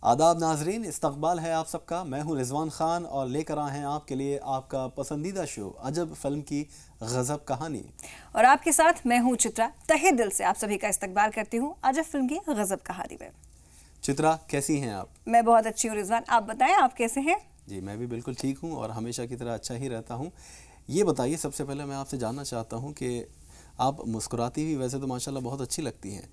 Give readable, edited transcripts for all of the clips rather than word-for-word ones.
आदाब नाजरीन, इस्तकबाल है आप सबका। मैं हूं रिजवान खान और लेकर आए हैं आपके लिए आपका पसंदीदा शो अजब फिल्म की गजब कहानी। और आपके साथ मैं हूं चित्रा। तहे दिल से आप सभी का इस्तकबाल करती हूं अजब फिल्म की गजब कहानी में। चित्रा, कैसी हैं आप? मैं बहुत अच्छी हूं रिजवान, आप बताएं आप कैसे हैं? जी, मैं भी बिल्कुल ठीक हूँ और हमेशा की तरह अच्छा ही रहता हूँ। ये बताइए, सबसे पहले मैं आपसे जानना चाहता हूँ कि आप मुस्कुराती हुई वैसे तो माशाल्लाह बहुत अच्छी लगती हैं,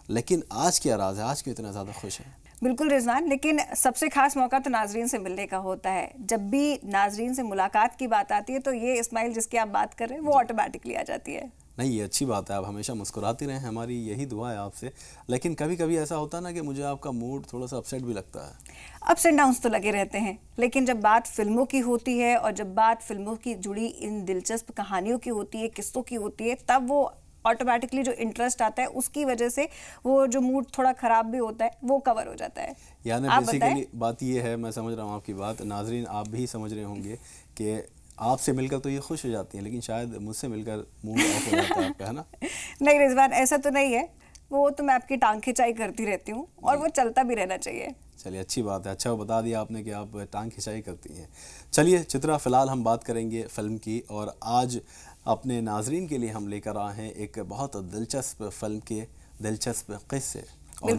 लेकिन आज क्या राज है, आज क्यों इतना ज़्यादा खुश हैं? बिल्कुल रिजवान, लेकिन सबसे खास मौका तो नाजरीन से मिलने का होता है। जब भी नाजरीन से मुलाकात की बात आती है तो ये इस्माइल जिसकी आप बात कर रहे हैं वो ऑटोमेटिकली आ जाती है। नहीं, ये अच्छी बात है, आप हमेशा मुस्कुराती रहें, हमारी यही दुआ है आपसे। लेकिन कभी कभी ऐसा होता है ना कि मुझे आपका मूड थोड़ा सा अपसेट भी लगता है। अप्स एंड डाउन्स तो लगे रहते हैं, लेकिन जब बात फिल्मों की होती है और जब बात फिल्मों की जुड़ी इन दिलचस्प कहानियों की होती है, किस्सों की होती है, तब वो ऑटोमेटिकली जो इंटरेस्ट आता है उसकी वजह से वो जो मूड थोड़ा ख़राब भी होता है वो कवर हो जाता है। यानी बेसिकली बात ये है, मैं समझ रहा हूँ आपकी बात, नाजरीन आप भी समझ रहे होंगे कि आपसे मिलकर तो ये खुश हो जाती हैं, लेकिन शायद मुझसे मिलकर मूड ऑफ हो जाता है आपका, है ना? नहीं रिजवान, ऐसा तो नहीं है, वो तो मैं आपकी टांग खिंचाई करती रहती हूँ और वो चलता भी रहना चाहिए। चलिए, अच्छी बात है, अच्छा बता दिया आपने कि आप टांग खिंचाई करती हैं। चलिए चित्रा, फ़िलहाल हम बात करेंगे फ़िल्म की, और आज अपने नाजरीन के लिए हम लेकर आए हैं एक बहुत दिलचस्प फिल्म के दिलचस्प किस्से। और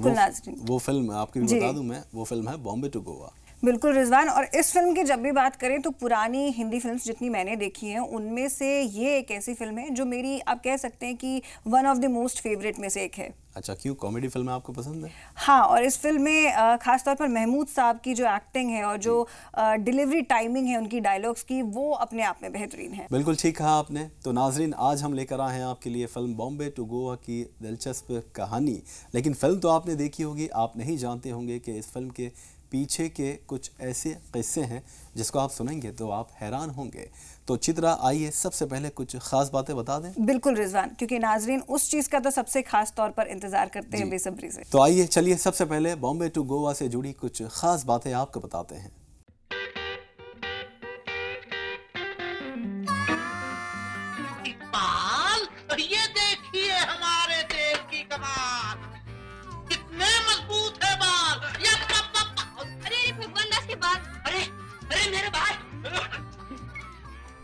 वो फिल्म आपको भी बता दूं मैं, वो फिल्म है बॉम्बे टू गोवा। बिल्कुल रिजवान, और इस फिल्म की जब भी बात करें तो पुरानी हिंदी फिल्म्स जितनी मैंने देखी हैं उनमें से ये एक ऐसी फिल्म है जो मेरी, आप कह सकते हैं कि one of the most favourite में से एक है। अच्छा, क्यों, कॉमेडी फिल्म आपको पसंद है? हाँ, और इस फिल्म में खास तौर पर महमूद साहब की जो एक्टिंग है और जो डिलीवरी टाइमिंग है उनकी डायलॉग्स की, वो अपने आप में बेहतरीन है। बिल्कुल ठीक कहा आपने। तो नाजरीन, आज हम लेकर आए हैं आपके लिए फिल्म बॉम्बे टू गोवा की दिलचस्प कहानी। लेकिन फिल्म तो आपने देखी होगी, आप नहीं जानते होंगे कि इस फिल्म के पीछे के कुछ ऐसे किस्से हैं जिसको आप सुनेंगे तो आप हैरान होंगे। तो चित्रा, आइए सबसे पहले कुछ खास बातें बता दें। बिल्कुल रिजवान, क्योंकि नाजरीन उस चीज़ का तो सबसे खास तौर पर इंतजार करते हैं बेसब्री से। तो आइए चलिए सबसे पहले बॉम्बे टू गोवा से जुड़ी कुछ खास बातें आपको बताते हैं। ये देखिए हमारे देश की कमाल, कितने मजबूत है बाल। अरे भगवान दास के बाल, अरे मेरे बाल।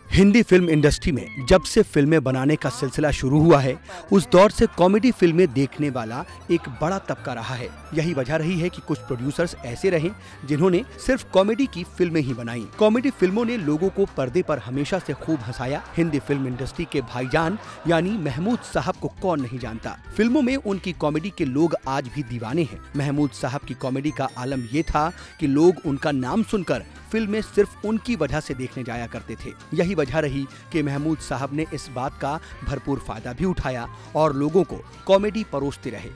हिंदी फिल्म इंडस्ट्री में जब से फिल्में बनाने का सिलसिला शुरू हुआ है, उस दौर से कॉमेडी फिल्में देखने वाला एक बड़ा तबका रहा है। यही वजह रही है कि कुछ प्रोड्यूसर्स ऐसे रहे जिन्होंने सिर्फ कॉमेडी की फिल्में ही बनाई। कॉमेडी फिल्मों ने लोगों को पर्दे पर हमेशा से खूब हंसाया। हिंदी फिल्म इंडस्ट्री के भाईजान यानी महमूद साहब को कौन नहीं जानता। फिल्मों में उनकी कॉमेडी के लोग आज भी दीवाने हैं। महमूद साहब की कॉमेडी का आलम ये था कि लोग उनका नाम सुनकर फिल्में सिर्फ उनकी वजह से देखने जाया करते थे। यही वजह रही कि महमूद साहब ने इस बात का भरपूर फायदा भी उठाया और लोगों को कॉमेडी परोसते रहे।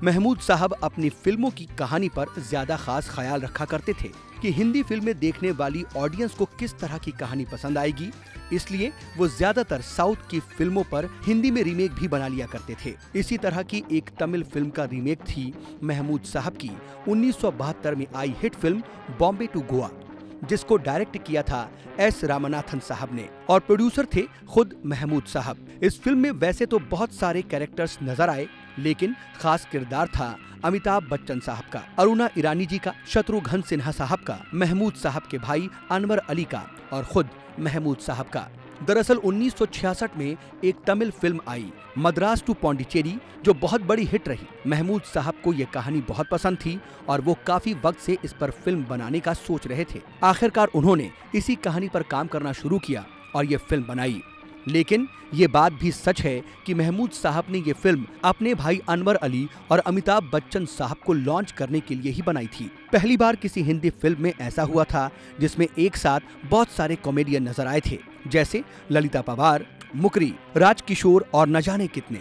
महमूद साहब अपनी फिल्मों की कहानी पर ज्यादा खास ख्याल रखा करते थे कि हिंदी फिल्में देखने वाली ऑडियंस को किस तरह की कहानी पसंद आएगी, इसलिए वो ज्यादातर साउथ की फिल्मों पर हिंदी में रीमेक भी बना लिया करते थे। इसी तरह की एक तमिल फिल्म का रीमेक थी महमूद साहब की 1972 में आई hit film Bombay to Goa, जिसको डायरेक्ट किया था एस रामनाथन साहब ने और प्रोड्यूसर थे खुद महमूद साहब। इस फिल्म में वैसे तो बहुत सारे कैरेक्टर्स नजर आए, लेकिन खास किरदार था अमिताभ बच्चन साहब का, अरुणा ईरानी जी का, शत्रुघ्न सिन्हा साहब का, महमूद साहब के भाई अनवर अली का और खुद महमूद साहब का। दरअसल 1966 में एक तमिल फिल्म आई मद्रास टू पौंडीचेरी, जो बहुत बड़ी हिट रही। महमूद साहब को ये कहानी बहुत पसंद थी और वो काफी वक्त से इस पर फिल्म बनाने का सोच रहे थे। आखिरकार उन्होंने इसी कहानी पर काम करना शुरू किया और ये फिल्म बनाई। लेकिन ये बात भी सच है कि महमूद साहब ने ये फिल्म अपने भाई अनवर अली और अमिताभ बच्चन साहब को लॉन्च करने के लिए ही बनाई थी। पहली बार किसी हिंदी फिल्म में ऐसा हुआ था जिसमें एक साथ बहुत सारे कॉमेडियन नजर आए थे, जैसे ललिता पवार, मुकरी, राजकिशोर और न जाने कितने।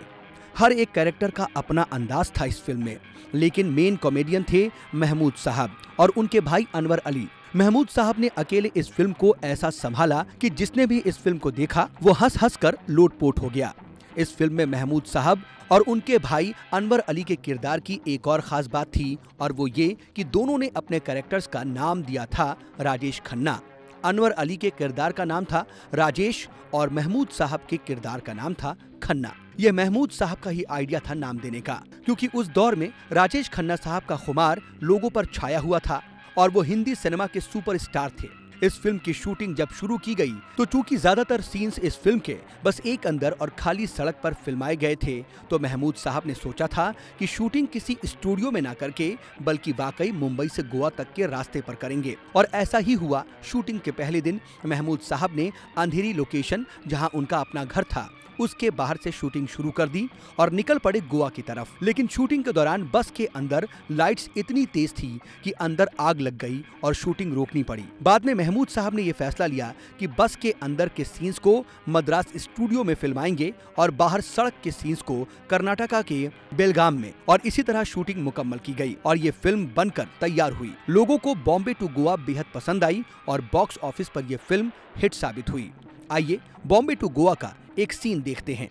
हर एक कैरेक्टर का अपना अंदाज था इस फिल्म में, लेकिन मेन कॉमेडियन थे महमूद साहब और उनके भाई अनवर अली। महमूद साहब ने अकेले इस फिल्म को ऐसा संभाला कि जिसने भी इस फिल्म को देखा वो हंस हंस कर लोटपोट हो गया। इस फिल्म में महमूद साहब और उनके भाई अनवर अली के किरदार की एक और खास बात थी, और वो ये कि दोनों ने अपने कैरेक्टर्स का नाम दिया था राजेश खन्ना। अनवर अली के किरदार का नाम था राजेश और महमूद साहब के किरदार का नाम था खन्ना। ये महमूद साहब का ही आइडिया था नाम देने का, क्योंकि उस दौर में राजेश खन्ना साहब का खुमार लोगों पर छाया हुआ था और वो हिंदी सिनेमा के सुपरस्टार थे। इस फिल्म की शूटिंग जब शुरू की गई तो चूंकि ज्यादातर सीन्स इस फिल्म के बस एक अंदर और खाली सड़क पर फिल्माए गए थे, तो महमूद साहब ने सोचा था कि शूटिंग किसी स्टूडियो में ना करके बल्कि वाकई मुंबई से गोवा तक के रास्ते पर करेंगे। और ऐसा ही हुआ। शूटिंग के पहले दिन महमूद साहब ने अंधेरी लोकेशन, जहां उनका अपना घर था, उसके बाहर से शूटिंग शुरू कर दी और निकल पड़े गोवा की तरफ। लेकिन शूटिंग के दौरान बस के अंदर लाइट्स इतनी तेज थी कि अंदर आग लग गई और शूटिंग रोकनी पड़ी। बाद में महमूद साहब ने यह फैसला लिया कि बस के अंदर के सीन्स को मद्रास स्टूडियो में फिल्माएंगे और बाहर सड़क के सीन्स को कर्नाटका के बेलगाम में, और इसी तरह शूटिंग मुकम्मल की गई और ये फिल्म बनकर तैयार हुई। लोगों को बॉम्बे टू गोवा बेहद पसंद आई और बॉक्स ऑफिस पर यह फिल्म हिट साबित हुई। आइए बॉम्बे टू गोवा का एक सीन देखते हैं।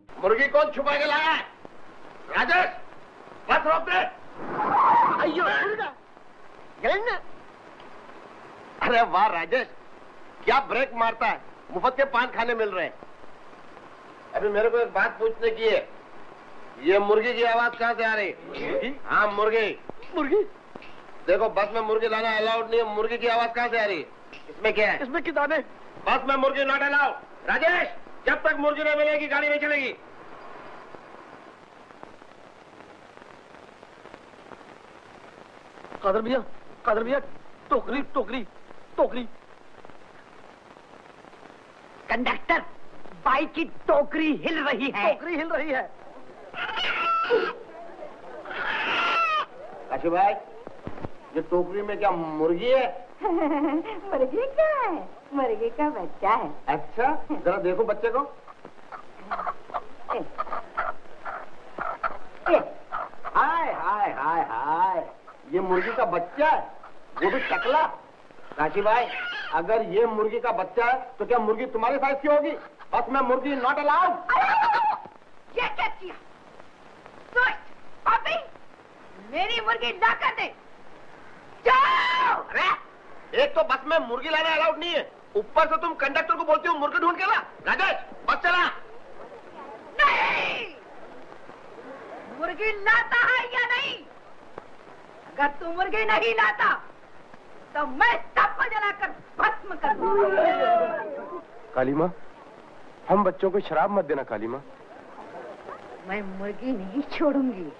मुर्गी कौन छुपा के लाया है? राजेश, बस रोक दे। अयो, अरे वाह राजेश, क्या ब्रेक मारता है, मुफ्त के पान खाने मिल रहे हैं। अभी मेरे को एक बात पूछने की है, ये मुर्गी की आवाज कहाँ से आ रही? हाँ मुर्गी। मुर्गी? देखो बस में मुर्गी लाना अलाउड नहीं है, मुर्गी की आवाज कहाँ से आ रही है? इसमें क्या है? इसमें किताबें। बस में मुर्गी नॉट अलाउड। राजेश, जब तक मुर्गी नहीं मिलेगी गाड़ी नहीं चलेगी। कादर भैया, टोकरी टोकरी टोकरी। कंडक्टर, बाइक की टोकरी हिल रही है। टोकरी हिल रही है। काशी भाई, ये टोकरी में क्या मुर्गी है? मुर्गी क्या है? मुर्गी का बच्चा है। अच्छा, जरा देखो बच्चे को। हाय हाय हाय हाय, ये मुर्गी का बच्चा है, वो भी टकला। काशी भाई, अगर ये मुर्गी का बच्चा है तो क्या मुर्गी तुम्हारे साइज की होगी? बस में मुर्गी नॉट अलाउड। ये क्या किया? अभी मेरी मुर्गी ना कर दे। जाओ। अरे एक तो बस में मुर्गी लाना अलाउड नहीं है, ऊपर से तुम कंडक्टर को बोलती हो मुर्गी ढूंढ के ला। राजेश, बस चला। नहीं, मुर्गी लाता है या नहीं? अगर तू मुर्गी नहीं लाता तो मैं सबको जलाकर भस्म कर दूंगा। काली माँ, हम बच्चों को शराब मत देना काली माँ। मैं मुर्गी नहीं छोड़ूंगी।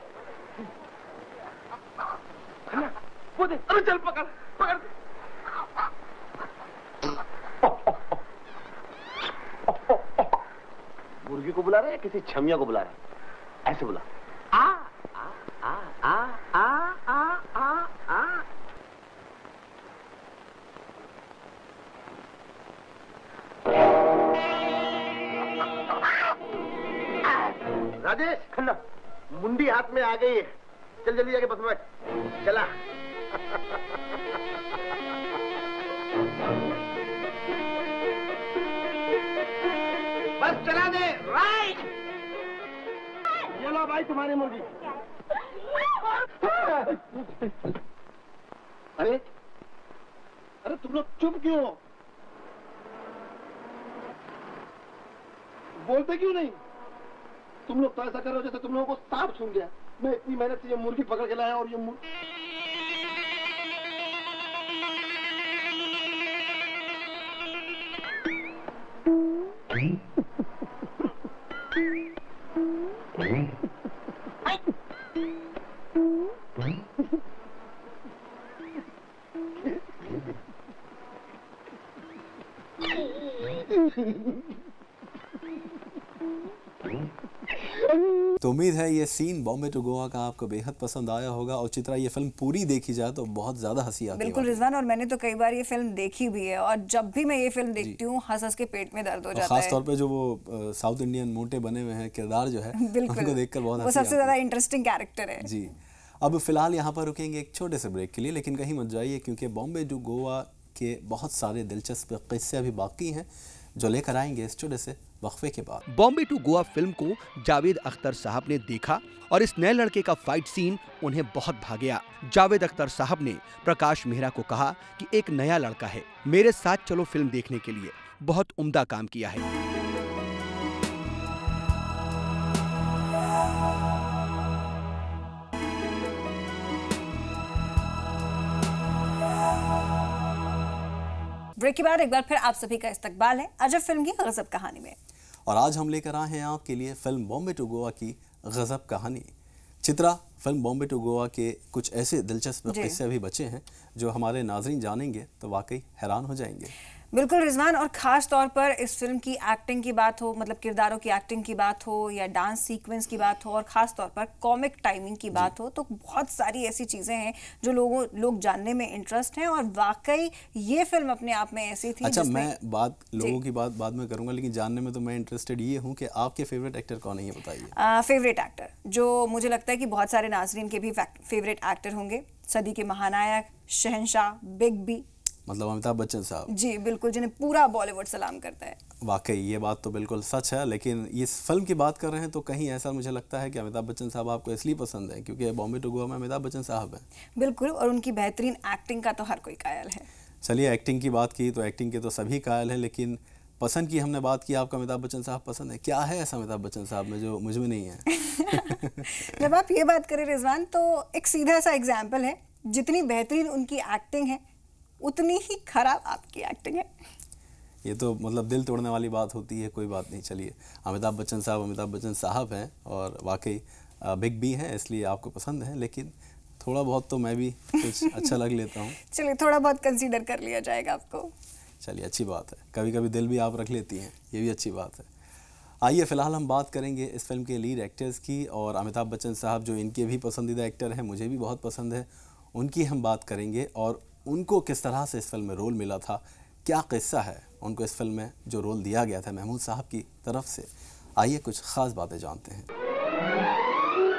वो दे, अरे चल पकड़ पकड़। मुर्गी को बुला रहे हैं, किसी छमिया को बुला रहे हैं? ऐसे बुला। आ आ आ आ आ आ आ आ। राजेश खन्ना, मुंडी हाथ में आ गई है, चल जल्दी जाके बस में बैठ। चला। बस चला दे। राइट। ये लो भाई तुम्हारी मुर्गी। अरे अरे तुम लोग चुप क्यों? बोलते क्यों नहीं? तुम लोग तो ऐसा कर रहे हो जैसे तुम लोगों को सांप सूंघ गया। मैं इतनी मेहनत से ये मुर्गी पकड़ के लाया और ये तो उम्मीद है ये सीन बॉम्बे टू गोवा का आपको बेहद पसंद आया होगा। और चित्रा, ये फिल्म पूरी देखी जाए तो बहुत ज्यादा हंसी आती है। बिल्कुल रिजवान, और मैंने तो कई बार ये फिल्म देखी भी है और जब भी मैं ये फिल्म देखती हूँ हंस हंस के पेट में दर्द हो जाता है। खास तौर पे जो वो साउथ इंडियन मोटे बने हुए हैं किरदार जो है उनको देखकर बहुत वो सबसे ज्यादा इंटरेस्टिंग कैरेक्टर है जी। अब फिलहाल यहाँ पर रुकेंगे एक छोटे से ब्रेक के लिए, लेकिन कहीं मत जाइए क्योंकि बॉम्बे टू गोवा के बहुत सारे दिलचस्प किस्से अभी बाकी हैं जो लेकर आएंगे इस छोटे से वक्फे के बाद। बॉम्बे टू गोवा फिल्म को जावेद अख्तर साहब ने देखा और इस नए लड़के का फाइट सीन उन्हें बहुत भा गया। जावेद अख्तर साहब ने प्रकाश मेहरा को कहा कि एक नया लड़का है, मेरे साथ चलो फिल्म देखने के लिए, बहुत उम्दा काम किया है। ब्रेक के बाद एक बार फिर आप सभी का इस्तकबाल है अजब फिल्म की गजब कहानी में। और आज हम लेकर आए हैं आपके लिए फिल्म बॉम्बे टू गोवा की गजब कहानी। चित्रा, फिल्म बॉम्बे टू गोवा के कुछ ऐसे दिलचस्प किस्से अभी बचे हैं जो हमारे नाजरीन जानेंगे तो वाकई हैरान हो जाएंगे। बिल्कुल रिजवान, और ख़ास तौर पर इस फिल्म की एक्टिंग की बात हो, मतलब किरदारों की एक्टिंग की बात हो या डांस सीक्वेंस की बात हो, और ख़ास तौर पर कॉमिक टाइमिंग की बात हो, तो बहुत सारी ऐसी चीज़ें हैं जो लोग जानने में इंटरेस्ट हैं। और वाकई ये फिल्म अपने आप में ऐसी थी। अच्छा, मैं लोगों की बात बाद में करूंगा, लेकिन जानने में तो मैं इंटरेस्टेड ये हूँ कि आपके फेवरेट एक्टर कौन है, ये बताइए। फेवरेट एक्टर जो मुझे लगता है कि बहुत सारे नाजरीन के भी फेवरेट एक्टर होंगे, सदी के महानायक, शहंशाह, बिग बी, मतलब अमिताभ बच्चन साहब। जी बिल्कुल, जिन्हें पूरा बॉलीवुड सलाम करता है। वाकई ये बात तो बिल्कुल सच है, लेकिन इस फिल्म की बात कर रहे हैं तो कहीं ऐसा मुझे लगता है कि अमिताभ बच्चन साहब आपको इसलिए पसंद है क्योंकि बॉम्बे टू गोवा में अमिताभ बच्चन साहब हैं। बिल्कुल, और उनकी बेहतरीन एक्टिंग का तो हर कोई कायल है। चलिए, एक्टिंग की बात की तो एक्टिंग के तो सभी कायल हैं, लेकिन पसंद की हमने बात की, आपका अमिताभ बच्चन साहब पसंद है। क्या है ऐसा अमिताभ बच्चन साहब में जो मुझ में नहीं है? जब आप ये बात करें रिजवान, तो एक सीधा सा एग्जाम्पल है, जितनी बेहतरीन उनकी एक्टिंग है उतनी ही खराब आपकी एक्टिंग है। ये तो मतलब दिल तोड़ने वाली बात होती है। कोई बात नहीं, चलिए, अमिताभ बच्चन साहब हैं और वाकई बिग बी हैं, इसलिए आपको पसंद है, लेकिन थोड़ा बहुत तो मैं भी कुछ अच्छा लग लेता हूँ। चलिए, थोड़ा बहुत कंसीडर कर लिया जाएगा आपको। चलिए, अच्छी बात है, कभी कभी दिल भी आप रख लेती हैं, ये भी अच्छी बात है। आइए फ़िलहाल हम बात करेंगे इस फिल्म के लीड एक्टर्स की, और अमिताभ बच्चन साहब जो इनके भी पसंदीदा एक्टर हैं, मुझे भी बहुत पसंद है, उनकी हम बात करेंगे और उनको किस तरह से इस फिल्म में रोल मिला था, क्या किस्सा है उनको इस फिल्म में जो रोल दिया गया था महमूद साहब की तरफ से। आइए कुछ ख़ास बातें जानते हैं।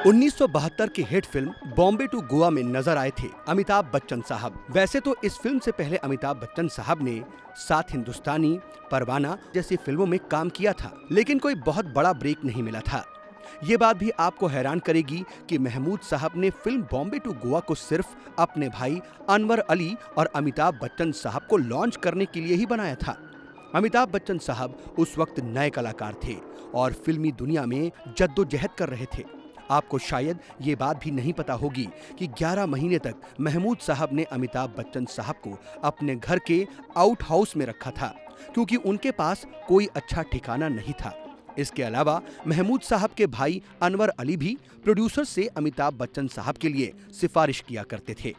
1972 की hit film Bombay to Goa में नजर आए थे अमिताभ बच्चन साहब। वैसे तो इस फिल्म से पहले अमिताभ बच्चन साहब ने सात हिंदुस्तानी, परवाना जैसी फिल्मों में काम किया था, लेकिन कोई बहुत बड़ा ब्रेक नहीं मिला था। ये बात भी आपको हैरान करेगी कि महमूद साहब ने फिल्म बॉम्बे टू गोवा को सिर्फ अपने भाई अनवर अली और अमिताभ बच्चन साहब को लॉन्च करने के लिए ही बनाया था। अमिताभ बच्चन साहब उस वक्त नए कलाकार थे और फिल्मी दुनिया में जद्दोजहद कर रहे थे। आपको शायद ये बात भी नहीं पता होगी कि 11 महीने तक महमूद साहब ने अमिताभ बच्चन साहब को अपने घर के आउट हाउस में रखा था, क्योंकि उनके पास कोई अच्छा ठिकाना नहीं था। इसके अलावा महमूद साहब के भाई अनवर अली भी प्रोड्यूसर से अमिताभ बच्चन साहब के लिए सिफारिश किया करते थे।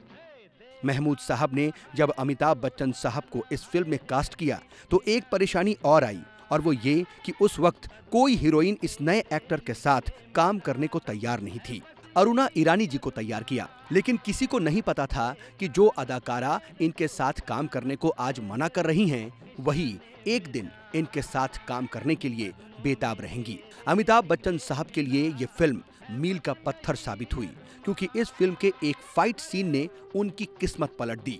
महमूद साहब ने जब अमिताभ बच्चन साहब को इस फिल्म में कास्ट किया तो एक परेशानी और आई, और वो ये कि उस वक्त कोई हीरोइन इस नए एक्टर के साथ काम करने को तैयार नहीं थी। अरुणा ईरानी जी को तैयार किया, लेकिन किसी को नहीं पता था कि जो अदाकारा इनके साथ काम करने को आज मना कर रही हैं, वही एक दिन इनके साथ काम करने के लिए बेताब रहेंगी। अमिताभ बच्चन साहब के लिए ये फिल्म मील का पत्थर साबित हुई, क्योंकि इस फिल्म के एक फाइट सीन ने उनकी किस्मत पलट दी।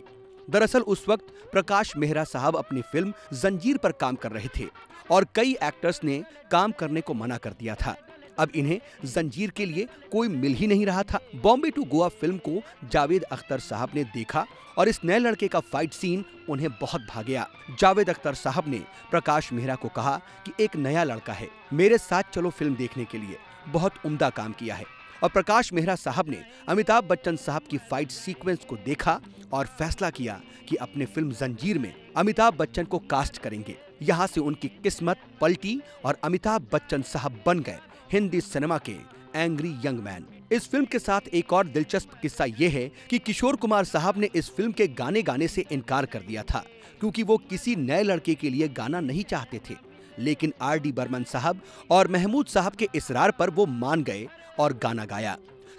दरअसल उस वक्त प्रकाश मेहरा साहब अपनी फिल्म जंजीर पर काम कर रहे थे और कई एक्टर्स ने काम करने को मना कर दिया था। अब इन्हें जंजीर के लिए कोई मिल ही नहीं रहा था। बॉम्बे टू गोवा फिल्म को जावेद अख्तर साहब ने देखा और इस नए लड़के का फाइट सीन उन्हें बहुत भा गया। जावेद अख्तर साहब ने प्रकाश मेहरा को कहा कि एक नया लड़का है, मेरे साथ चलो फिल्म देखने के लिए, बहुत उम्दा काम किया है। और प्रकाश मेहरा साहब ने अमिताभ बच्चन साहब की फाइट सीक्वेंस को देखा और फैसला किया कि अपने फिल्म जंजीर में अमिताभ बच्चन को कास्ट करेंगे। यहाँ से उनकी किस्मत पलटी और अमिताभ बच्चन साहब बन गए हिंदी सिनेमा के एंग्री यंग मैन। इस फिल्म के साथ एक और दिलचस्प किस्सा ये है कि किशोर कुमार साहब ने इस फिल्म के गाने गाने से इनकार कर दिया था, क्योंकि वो किसी नए लड़के के लिए गाना नहीं चाहते थे। लेकिन आर.डी. बर्मन साहब और महमूद साहब के इसरार पर वो मान गए और गाना गाया।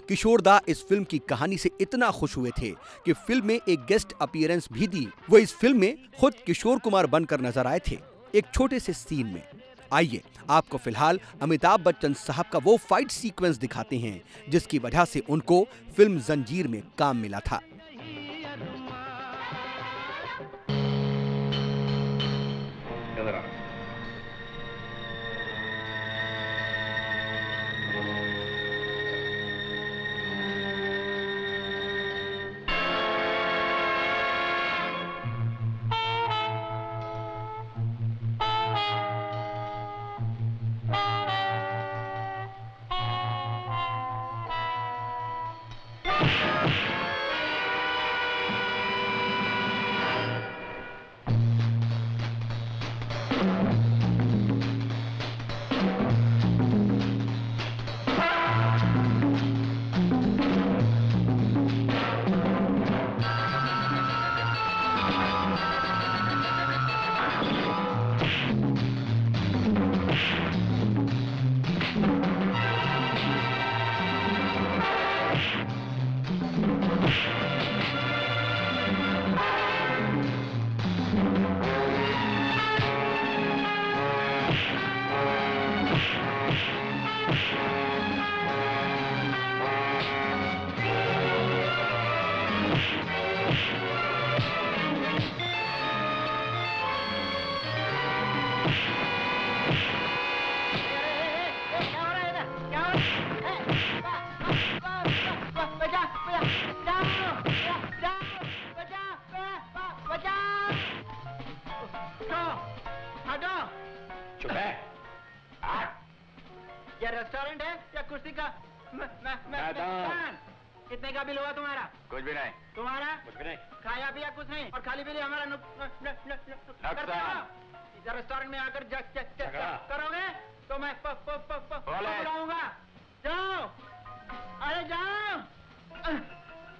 किशोर दा इस फिल्म की कहानी से इतना खुश हुए थे कि फिल्म में एक गेस्ट अपीयरेंस भी दी। वो इस फिल्म में खुद किशोर कुमार बनकर नजर आए थे एक छोटे से सीन में। आइए आपको फिलहाल अमिताभ बच्चन साहब का वो फाइट सीक्वेंस दिखाते हैं जिसकी वजह से उनको फिल्म जंजीर में काम मिला था। रेस्टोरेंट है या कुर्सी का मैदान? कितने का बिल हुआ तुम्हारा? कुछ भी नहीं। तुम्हारा? कुछ भी नहीं। खाया पिया कुछ नहीं और खाली बिल हमारा रेस्टोरेंट में आकर करोगे तो मैं बुलाऊंगा। जाओ, अरे जाओ।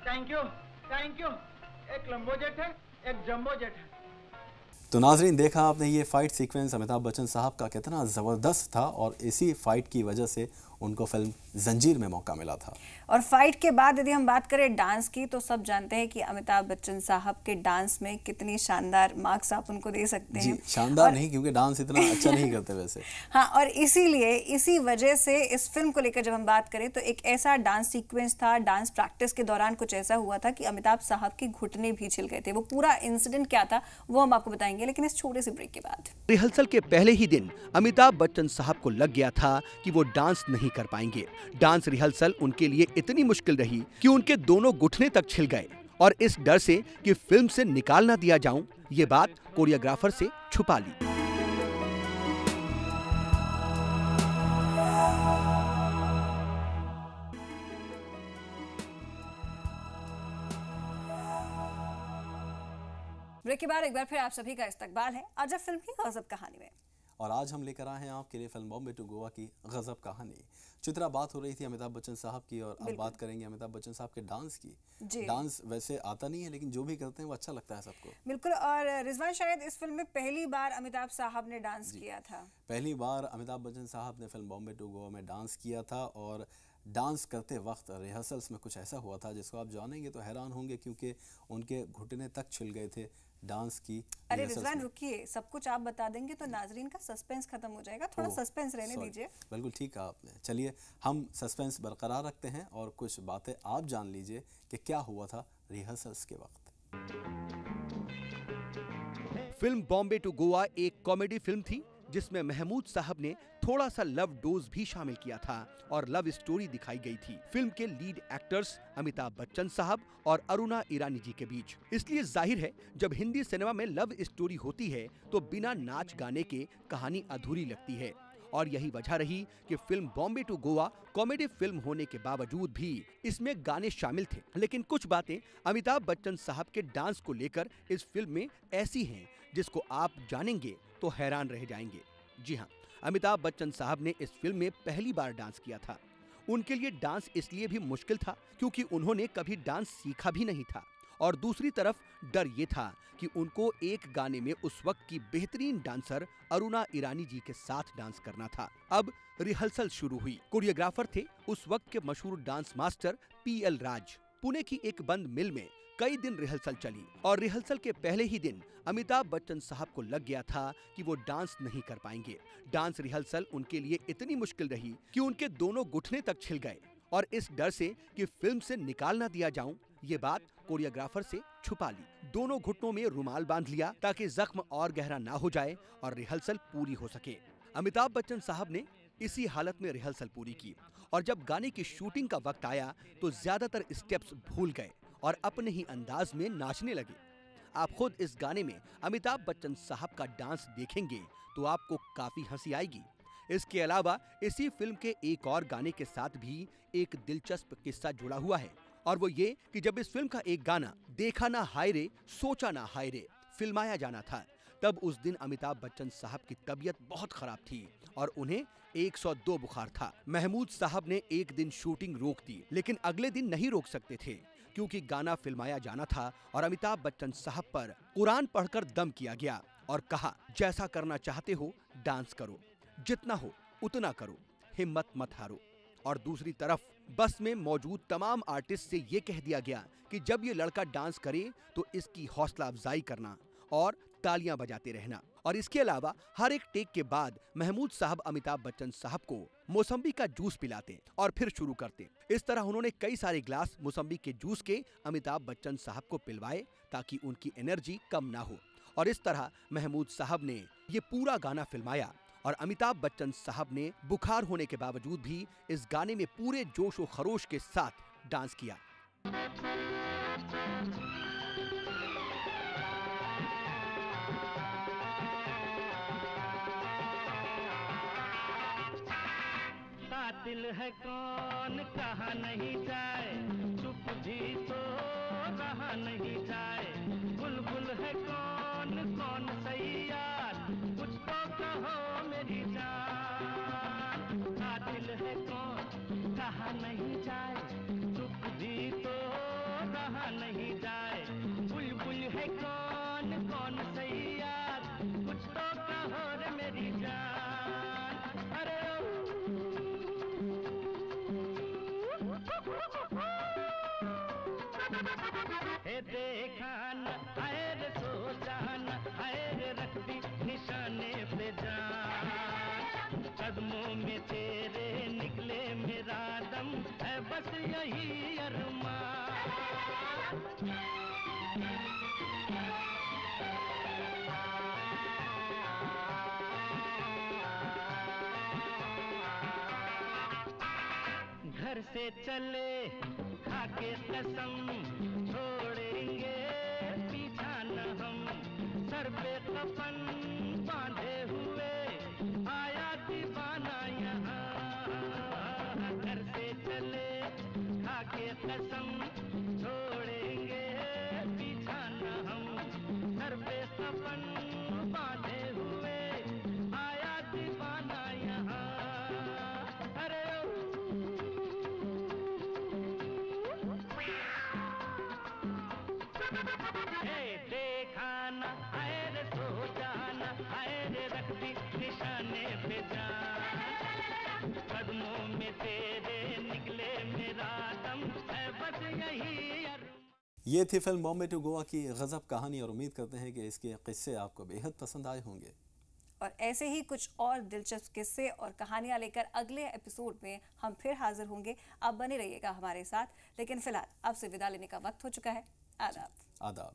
Thank you. एक लंबो जेट है, एक जंबो जेट है। तो नाजरीन, देखा आपने ये फाइट सीक्वेंस अमिताभ बच्चन साहब का कितना ज़बरदस्त था और इसी फाइट की वजह से उनको फिल्म जंजीर में मौका मिला था। और फाइट के बाद यदि हम बात करें डांस की, तो सब जानते हैं कि अमिताभ बच्चन साहब के डांस में कितनी शानदार मार्क्स आप उनको दे सकते हैं। शानदार नहीं, क्योंकि डांस इतना अच्छा नहीं करते वैसे। हाँ, और इसी वजह से इस फिल्म को लेकर जब हम बात करें तो एक ऐसा डांस सीक्वेंस था, डांस प्रैक्टिस के दौरान कुछ ऐसा हुआ था कि अमिताभ साहब के घुटने भी छिल गए थे। वो पूरा इंसिडेंट क्या था वो हम आपको बताएंगे, लेकिन इस छोटे से ब्रेक के बाद। रिहर्सल के पहले ही दिन अमिताभ बच्चन साहब को लग गया था कि वो डांस नहीं कर पाएंगे। डांस रिहर्सल उनके लिए इतनी मुश्किल रही कि उनके दोनों घुटने तक छिल गए और इस डर से कि फिल्म से निकाल ना दिया जाऊं, ये बात कोरियोग्राफर से छुपा ली। ब्रेक के बाद एक बार फिर आप सभी का इस्तकबाल है अजब फिल्म की गजब कहानी में। और आज हम लेकर आए हैं आपके लिए फिल्म बॉम्बे टू गोवा की गजब कहानी। चित्रा, बात हो रही थी अमिताभ बच्चन साहब की और अब बात करेंगे अमिताभ बच्चन साहब के डांस की। डांस वैसे आता नहीं है, लेकिन जो भी करते हैं वो अच्छा लगता है सबको। बिल्कुल। और रिजवान, शायद इस फिल्म में पहली बार अमिताभ साहब ने डांस किया था। पहली बार अमिताभ बच्चन साहब ने फिल्म बॉम्बे टू गोवा में डांस किया था और डांस करते वक्त रिहर्सल्स में कुछ ऐसा हुआ था जिसको आप जानेंगे तो हैरान होंगे, क्योंकि उनके घुटने तक छिल गए थे डांस की। अरे रिजवान रुकिए, सब कुछ आप बता देंगे तो नाजरीन का सस्पेंस खत्म हो जाएगा, थोड़ा सस्पेंस रहने दीजिए। बिल्कुल ठीक कहा आपने। चलिए हम सस्पेंस बरकरार रखते हैं और कुछ बातें आप जान लीजिए कि क्या हुआ था रिहर्सल्स के वक्त। फिल्म बॉम्बे टू गोवा एक कॉमेडी फिल्म थी जिसमें महमूद साहब ने थोड़ा सा लव डोज भी शामिल किया था और लव स्टोरी दिखाई गई थी फिल्म के लीड एक्टर्स अमिताभ बच्चन साहब और अरुणा ईरानी जी के बीच। इसलिए जाहिर है जब हिंदी सिनेमा में लव स्टोरी होती है तो बिना नाच गाने के कहानी अधूरी लगती है। और यही वजह रही कि film Bombay to Goa comedy film होने के बावजूद भी इसमें गाने शामिल थे। लेकिन कुछ बातें अमिताभ बच्चन साहब के डांस को लेकर इस फिल्म में ऐसी हैं जिसको आप जानेंगे तो हैरान रह जाएंगे। जी हाँ, अमिताभ बच्चन साहब ने इस फिल्म में पहली बार डांस किया था। उनके लिए डांस इसलिए भी मुश्किल था क्योंकि उन्होंने कभी डांस सीखा भी नहीं था और दूसरी तरफ डर ये था कि उनको एक गाने में उस वक्त की बेहतरीन डांसर अरुणा ईरानी जी के साथ डांस करना था। अब रिहर्सल शुरू हुई। कोरियोग्राफर थे उस वक्त के मशहूर डांस मास्टर PL राज। पुणे की एक बंद मिल में कई दिन रिहर्सल चली और रिहर्सल के पहले ही दिन अमिताभ बच्चन साहब को लग गया था कि वो डांस नहीं कर पाएंगे। डांस रिहर्सल उनके लिए इतनी मुश्किल रही कि उनके दोनों घुटने तक छिल गए और इस डर से कि फिल्म से निकाल ना दिया जाऊं, ये बात कोरियोग्राफर से छुपा ली। दोनों घुटनों में रुमाल बांध लिया ताकि जख्म और गहरा ना हो जाए और रिहर्सल पूरी हो सके। अमिताभ बच्चन साहब ने इसी हालत में रिहर्सल पूरी की और जब गाने की शूटिंग का वक्त आया तो ज्यादातर स्टेप्स भूल गए और अपने ही अंदाज में नाचने लगे। आप खुद इस गाने में अमिताभ बच्चन साहब का डांस देखेंगे तो आपको काफी हंसी आएगी। इसके अलावा इसी फिल्म के एक और गाने के साथ भी एक दिलचस्प किस्सा जुड़ा हुआ है और वो ये कि जब इस फिल्म का एक गाना देखा ना हाय रे सोचा ना हाय रे फिल्माया जाना था, तब उस दिन अमिताभ बच्चन साहब की तबीयत बहुत खराब थी और उन्हें 102 बुखार था। महमूद साहब ने एक दिन शूटिंग रोक दी, लेकिन अगले दिन नहीं रोक सकते थे क्योंकि गाना फिल्माया जाना था और अमिताभ बच्चन साहब पर कुरान पढ़कर दम किया गया और कहा, जैसा करना चाहते हो डांस करो, जितना हो उतना करो, हिम्मत मत हारो। और दूसरी तरफ बस में मौजूद तमाम आर्टिस्ट से ये कह दिया गया कि जब ये लड़का डांस करे तो इसकी हौसला अफजाई करना और तालियां बजाते रहना। और इसके अलावा हर एक टेक के बाद महमूद साहब अमिताभ बच्चन साहब को मौसम्बी का जूस पिलाते और फिर शुरू करते। इस तरह उन्होंने कई सारे ग्लास मौसम्बी के जूस के अमिताभ बच्चन साहब को पिलवाए ताकि उनकी एनर्जी कम ना हो। और इस तरह महमूद साहब ने ये पूरा गाना फिल्माया और अमिताभ बच्चन साहब ने बुखार होने के बावजूद भी इस गाने में पूरे जोश और खरोश के साथ डांस किया। साथ कातिल है कौन कहा नहीं जाए, चुप भी तो रहा नहीं जाए। बुलबुल है कौन सही यार, कुछ तो कहो मेरी जान। कातिल है कौन कहा नहीं जाए, चुप भी तो रहा नहीं जाए। बुलबुल है कौन सही यार, कुछ तो कहो रे मेरी जान। अरे हे देखा न आए रे सोचा न आए रे, रख दी निशाने पे जान। कदमों में तेरे निकले मेरा दम, है बस यही अरमान। घर से चले खाके कसम, छोड़ेंगे पीछा न हम। सर पे कफन बांधे हुए आया दीवाना यहाँ। घर से चले खाके कसम, छोड़ेंगे पीछा न हम। सर पे कफन बांधे हुए आया दीवाना यहाँ। अरे देखा न आए रे सो जाना, आए रे रख दी निशाने पे जान। कदमों में तेरे निकले मेरा दम, है बस यही अरमान। ये थी फिल्म बॉम्बे टू गोवा की गजब कहानी और उम्मीद करते हैं कि इसके किस्से आपको बेहद पसंद आए होंगे। और ऐसे ही कुछ और दिलचस्प किस्से और कहानियां लेकर अगले एपिसोड में हम फिर हाजिर होंगे। आप बने रहिएगा हमारे साथ, लेकिन फिलहाल आपसे विदा लेने का वक्त हो चुका है। आदाब। आदाब।